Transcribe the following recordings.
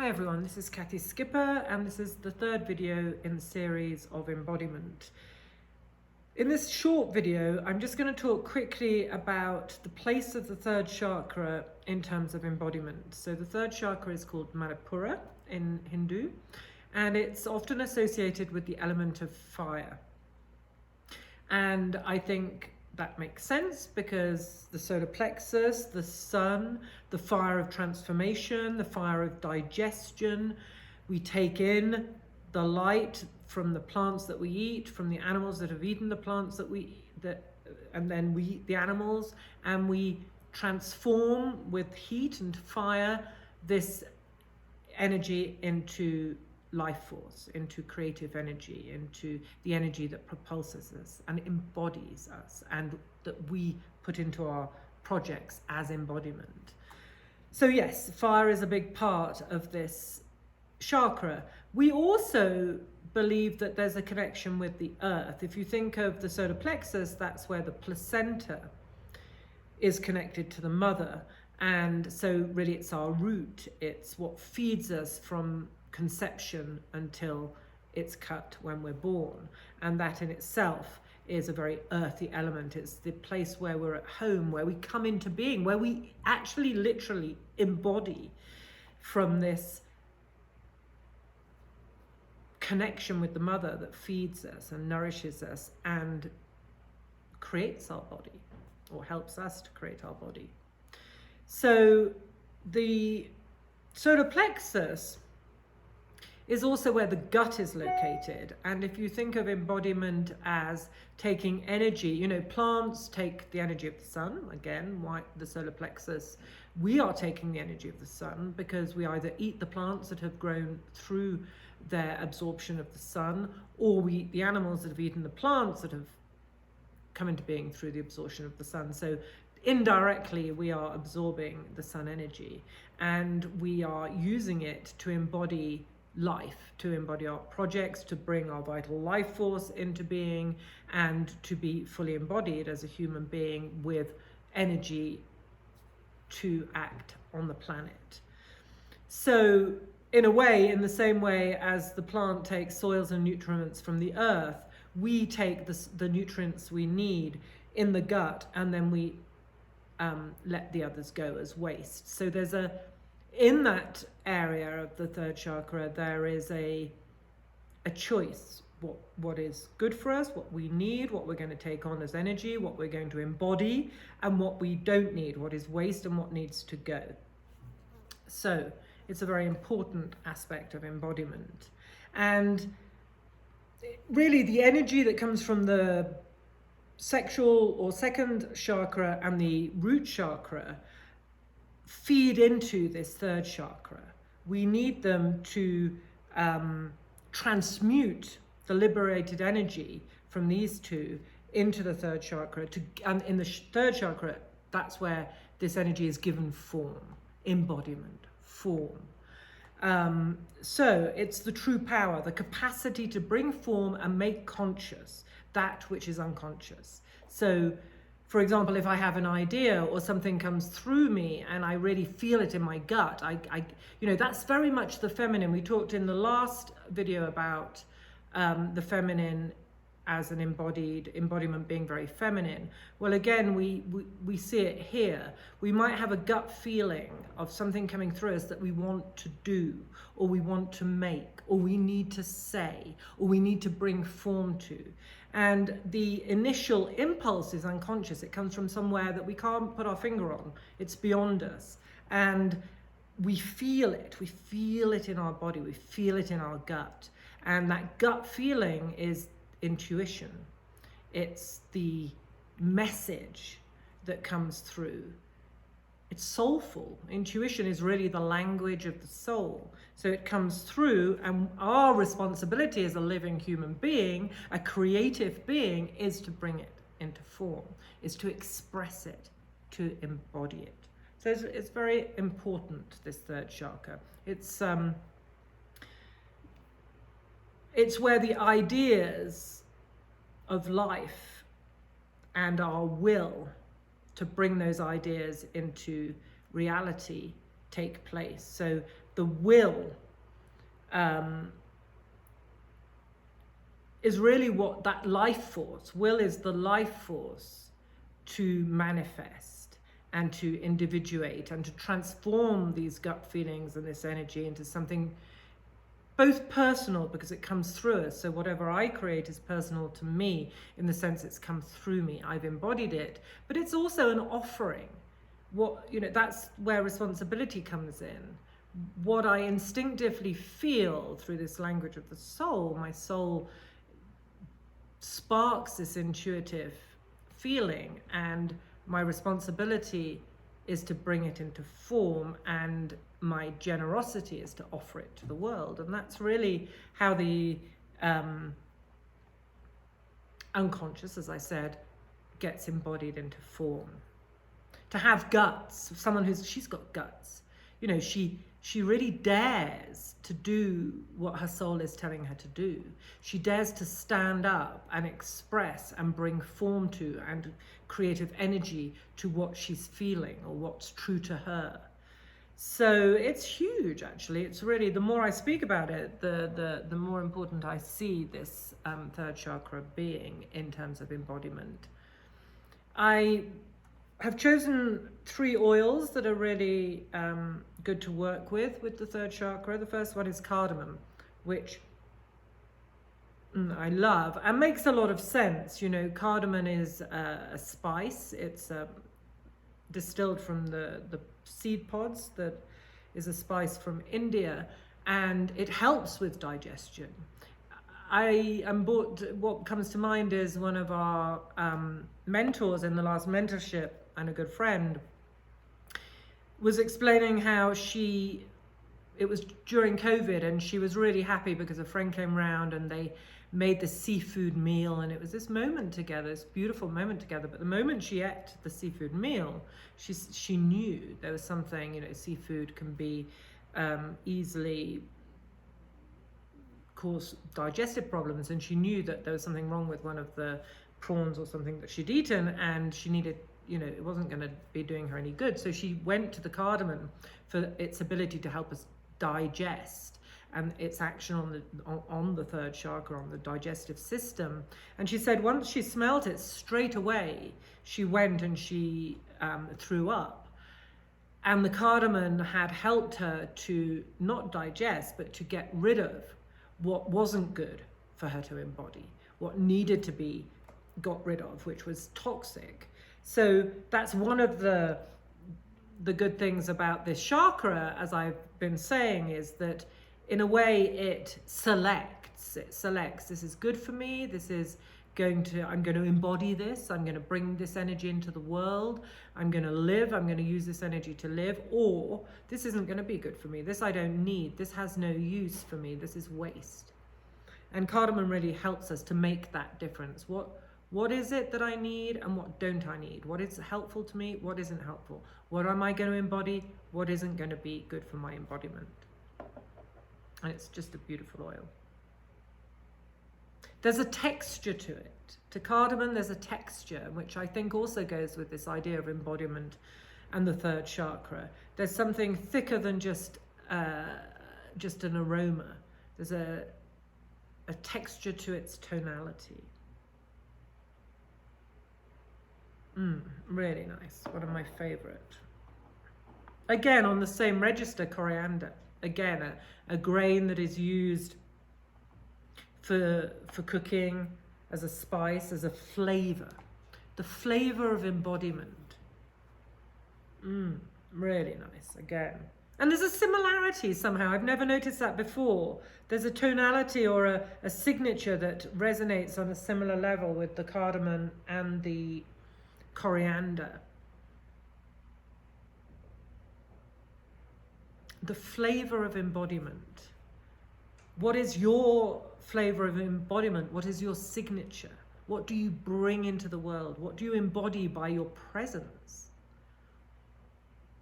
Hi everyone, this is Kathy Skipper and this is the third video in the series of embodiment. In this short video, I'm just going to talk quickly about the place of the third chakra in terms of embodiment. So the third chakra is called Manipura in Hindu, and it's often associated with the element of fire. And I think that makes sense because the solar plexus, the sun, the fire of transformation, the fire of digestion, we take in the light from the plants that we eat, from the animals that have eaten the plants that we eat, and then we eat the animals, and we transform with heat and fire this energy into life force, into creative energy, into the energy that propulses us and embodies us, and that we put into our projects as embodiment. So yes, fire is a big part of this chakra. We also believe that there's a connection with the earth. If you think of the solar plexus, that's where the placenta is connected to the mother, and so really it's our root, it's what feeds us from conception until it's cut when we're born, and that in itself is a very earthy element. It's the place where we're at home, where we come into being, where we actually literally embody from this connection with the mother that feeds us and nourishes us and creates our body, or helps us to create our body. So the solar plexus is also where the gut is located. And if you think of embodiment as taking energy, you know, plants take the energy of the sun. Again, why the solar plexus? We are taking the energy of the sun because we either eat the plants that have grown through their absorption of the sun, or we eat the animals that have eaten the plants that have come into being through the absorption of the sun. So indirectly, we are absorbing the sun energy, and we are using it to embody life, to embody our projects, to bring our vital life force into being, and to be fully embodied as a human being with energy to act on the planet. So in a way, in the same way as the plant takes soils and nutrients from the earth, we take the nutrients we need in the gut, and then we let the others go as waste. So there's in that area of the third chakra, there is a choice, what is good for us, what we need, what we're going to take on as energy, what we're going to embody, and what we don't need, what is waste and what needs to go. So it's a very important aspect of embodiment. And really the energy that comes from the sexual or second chakra and the root chakra feed into this third chakra. We need them to transmute the liberated energy from these two into the third chakra. And in the third chakra, that's where this energy is given form, embodiment, form. So it's the true power, the capacity to bring form and make conscious that which is unconscious. So for example, if I have an idea or something comes through me and I really feel it in my gut, you know, that's very much the feminine. We talked in the last video about the feminine as an embodiment being very feminine. Well, again, we see it here. We might have a gut feeling of something coming through us that we want to do, or we want to make, or we need to say, or we need to bring form to. And the initial impulse is unconscious. It comes from somewhere that we can't put our finger on. It's beyond us. And we feel it. We feel it in our body. We feel it in our gut. And that gut feeling is intuition. It's the message that comes through. It's soulful. Intuition is really the language of the soul. So it comes through, and our responsibility as a living human being, a creative being, is to bring it into form, is to express it, to embody it. So it's very important, this third chakra. It's where the ideas of life and our will to bring those ideas into reality take place. So the will is really what that life force, will is the life force to manifest and to individuate and to transform these gut feelings and this energy into something both personal, because it comes through us. So whatever I create is personal to me in the sense it's come through me. I've embodied it, but it's also an offering. That's where responsibility comes in. What I instinctively feel through this language of the soul, my soul sparks this intuitive feeling, and my responsibility is to bring it into form, and my generosity is to offer it to the world. And that's really how the unconscious, as I said, gets embodied into form. To have guts, someone she's got guts, she really dares to do what her soul is telling her to do. She dares to stand up and express and bring form to and creative energy to what she's feeling or what's true to her. So it's huge, actually. It's really, the more I speak about it, the more important I see this third chakra being in terms of embodiment. I have chosen 3 oils that are really good to work with the third chakra. The first one is cardamom, which I love and makes a lot of sense. Cardamom is a spice. It's distilled from the seed pods, that is a spice from India, and it helps with digestion. What comes to mind is one of our mentors in the last mentorship, and a good friend, was explaining how it was during COVID, and she was really happy because a friend came round and they made the seafood meal, and it was this moment together, this beautiful moment together. But the moment she ate the seafood meal, she knew there was something, seafood can be easily cause digestive problems, and she knew that there was something wrong with one of the prawns or something that she'd eaten, and she needed, it wasn't going to be doing her any good. So she went to the cardamom for its ability to help us digest and its action on the third chakra, on the digestive system. And she said once she smelt it, straight away she went and she threw up. And the cardamom had helped her to not digest, but to get rid of what wasn't good for her to embody, what needed to be got rid of, which was toxic. So that's one of the good things about this chakra, as I've been saying, is that in a way it selects, this is good for me, I'm going to embody this, I'm going to bring this energy into the world, I'm going to use this energy to live, or this isn't going to be good for me, this I don't need, this has no use for me, this is waste. And cardamom really helps us to make that difference. What is it that I need and what don't I need? What is helpful to me? What isn't helpful? What am I going to embody? What isn't going to be good for my embodiment? And it's just a beautiful oil. There's a texture to it. To cardamom, there's a texture, which I think also goes with this idea of embodiment and the third chakra. There's something thicker than just an aroma. There's a texture to its tonality. Really nice. One of my favorite. Again, on the same register, coriander. Again, a grain that is used for cooking, as a spice, as a flavor. The flavor of embodiment. Really nice, again. And there's a similarity somehow. I've never noticed that before. There's a tonality or a signature that resonates on a similar level with the cardamom and the coriander. The flavor of embodiment. What is your flavor of embodiment? What is your signature? What do you bring into the world? What do you embody by your presence?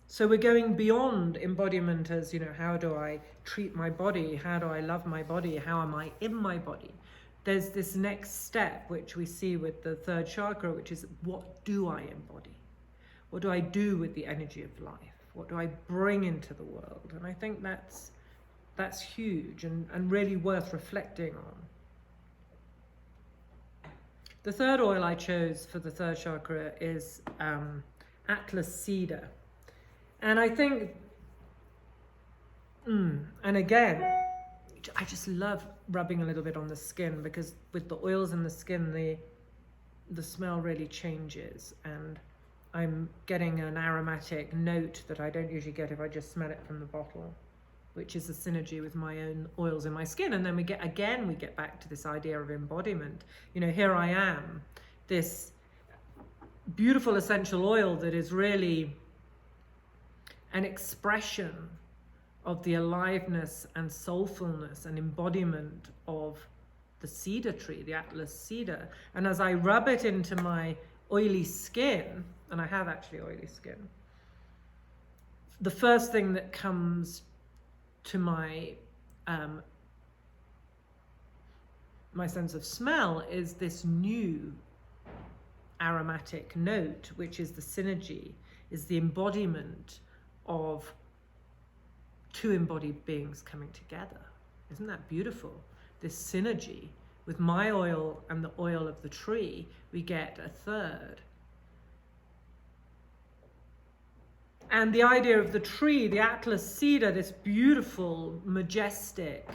So we're going beyond embodiment as, how do I treat my body? How do I love my body? How am I in my body? There's this next step, which we see with the third chakra, which is, what do I embody? What do I do with the energy of life? What do I bring into the world? And I think that's huge and really worth reflecting on. The third oil I chose for the third chakra is Atlas Cedar. And I think, and again, I just love rubbing a little bit on the skin, because with the oils in the skin, the smell really changes, and I'm getting an aromatic note that I don't usually get if I just smell it from the bottle, which is a synergy with my own oils in my skin. And then we get back to this idea of embodiment. You know, here I am, this beautiful essential oil that is really an expression of the aliveness and soulfulness and embodiment of the cedar tree, the Atlas cedar. And as I rub it into my oily skin, and I have actually oily skin, the first thing that comes to my my sense of smell is this new aromatic note, which is the synergy, is the embodiment of two embodied beings coming together. Isn't that beautiful? This synergy with my oil and the oil of the tree, we get a third. And the idea of the tree, the Atlas cedar, this beautiful, majestic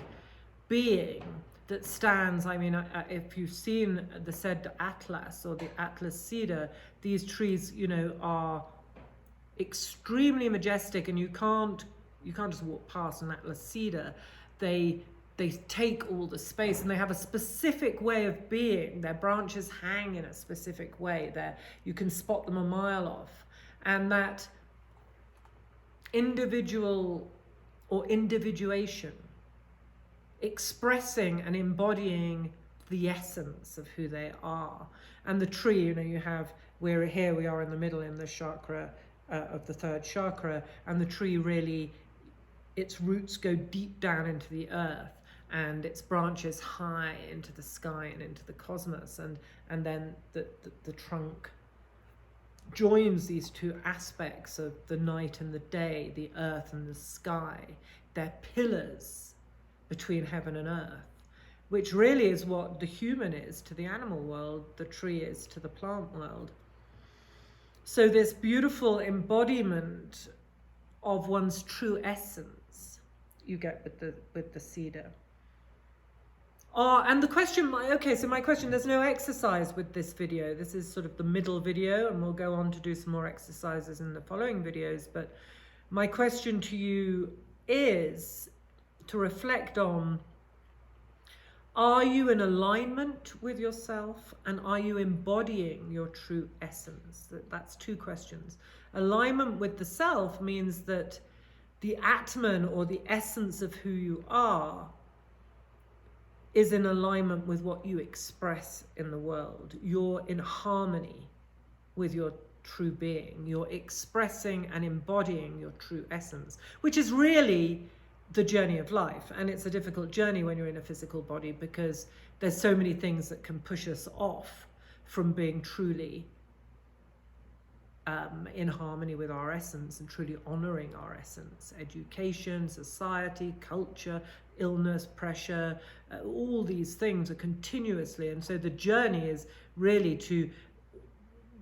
being that stands, I mean, if you've seen the said Atlas or the Atlas cedar, these trees, you know, are extremely majestic, and you can't just walk past an Atlas cedar. They take all the space, and they have a specific way of being. Their branches hang in a specific way. You can spot them a mile off. And that individual or individuation, expressing and embodying the essence of who they are. And the tree, you know, we are in the middle in the chakra of the third chakra, and the tree really, its roots go deep down into the earth, and its branches high into the sky and into the cosmos, and then the trunk joins these two aspects of the night and the day, the earth and the sky. They're pillars between heaven and earth, which really is what the human is to the animal world, the tree is to the plant world. So this beautiful embodiment of one's true essence you get with the cedar. And the question, so my question, there's no exercise with this video. This is sort of the middle video, and we'll go on to do some more exercises in the following videos. But my question to you is to reflect on, are you in alignment with yourself, and are you embodying your true essence? That's two questions. Alignment with the self means that the Atman, or the essence of who you are, is in alignment with what you express in the world. You're in harmony with your true being. You're expressing and embodying your true essence, which is really the journey of life. And it's a difficult journey when you're in a physical body, because there's so many things that can push us off from being truly in harmony with our essence and truly honoring our essence. Education, society, culture, illness, pressure, all these things are continuously. And so the journey is really to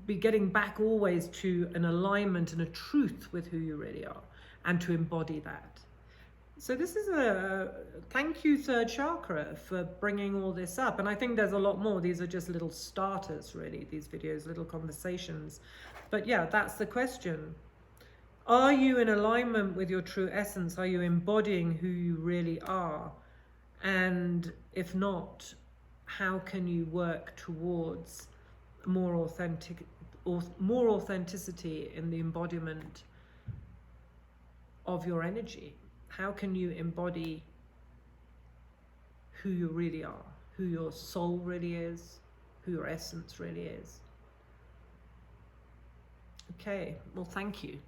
be getting back always to an alignment and a truth with who you really are, and to embody that. So this is thank you, third chakra, for bringing all this up. And I think there's a lot more. These are just little starters, really, these videos, little conversations. But yeah, that's the question. Are you in alignment with your true essence? Are you embodying who you really are? And if not, how can you work towards more authenticity in the embodiment of your energy? How can you embody who you really are, who your soul really is, who your essence really is? Okay, well, thank you.